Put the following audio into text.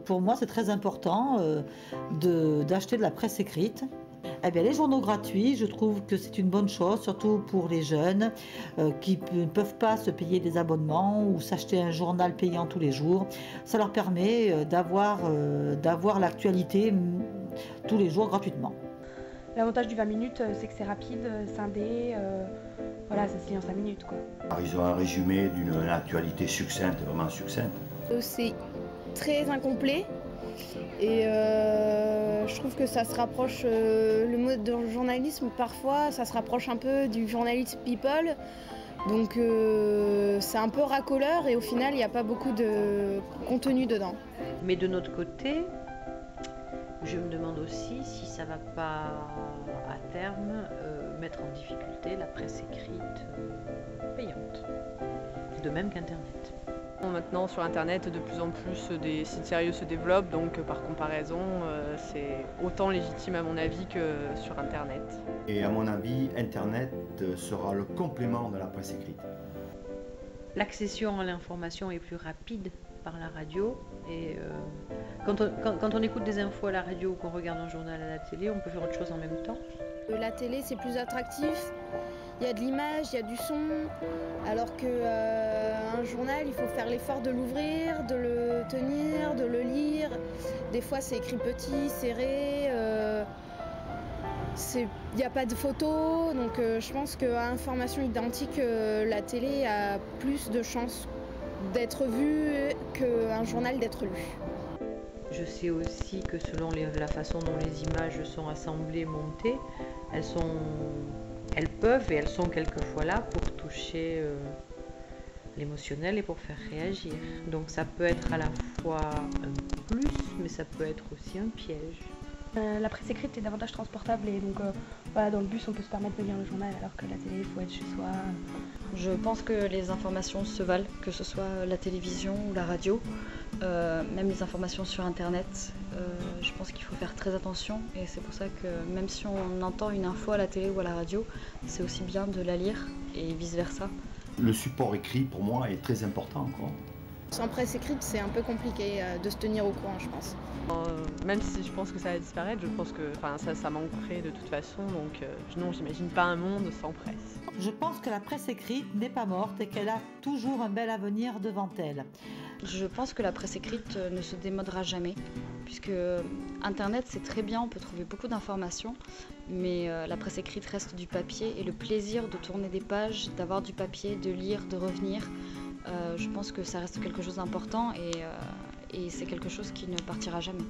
pour moi, c'est très important d'acheter de la presse écrite. Eh bien, les journaux gratuits, je trouve que c'est une bonne chose, surtout pour les jeunes qui ne peuvent pas se payer des abonnements ou s'acheter un journal payant tous les jours. Ça leur permet d'avoir l'actualité tous les jours gratuitement. L'avantage du 20 minutes, c'est que c'est rapide, scindé, voilà, ça se lit en 5 minutes, quoi. Alors, ils ont un résumé d'une actualité succincte, vraiment succincte. C'est très incomplet et je trouve que ça se rapproche, le mode de journalisme parfois, ça se rapproche un peu du journalisme people. Donc c'est un peu racoleur et au final il n'y a pas beaucoup de contenu dedans. Mais de notre côté, je me demande aussi si ça ne va pas à terme mettre en difficulté la presse écrite payante, de même qu'Internet. Maintenant sur Internet, de plus en plus des sites sérieux se développent, donc par comparaison, c'est autant légitime à mon avis que sur Internet. Et à mon avis, Internet sera le complément de la presse écrite. L'accession à l'information est plus rapide par la radio et quand on écoute des infos à la radio ou qu'on regarde un journal à la télé, on peut faire autre chose en même temps. La télé c'est plus attractif, il y a de l'image, il y a du son, alors qu'un journal il faut faire l'effort de l'ouvrir, de le tenir, de le lire. Des fois c'est écrit petit, serré, il n'y a pas de photos, donc je pense qu'à information identique, la télé a plus de chances d'être vue qu'un journal d'être lu. Je sais aussi que selon la façon dont les images sont assemblées, montées, elles peuvent et elles sont quelquefois là pour toucher l'émotionnel et pour faire réagir. Donc ça peut être à la fois un plus, mais ça peut être aussi un piège. La presse écrite est davantage transportable et donc voilà, dans le bus on peut se permettre de lire le journal alors que la télé il faut être chez soi. Je pense que les informations se valent, que ce soit la télévision ou la radio, même les informations sur Internet. Je pense qu'il faut faire très attention et c'est pour ça que même si on entend une info à la télé ou à la radio, c'est aussi bien de la lire et vice-versa. Le support écrit pour moi est très important, quoi. Sans presse écrite c'est un peu compliqué de se tenir au courant je pense. Même si je pense que ça va disparaître, je pense que ça manquerait de toute façon, donc non, j'imagine pas un monde sans presse. Je pense que la presse écrite n'est pas morte et qu'elle a toujours un bel avenir devant elle. Je pense que la presse écrite ne se démodera jamais, puisque Internet c'est très bien, on peut trouver beaucoup d'informations, mais la presse écrite reste du papier et le plaisir de tourner des pages, d'avoir du papier, de lire, de revenir, je pense que ça reste quelque chose d'important et c'est quelque chose qui ne partira jamais.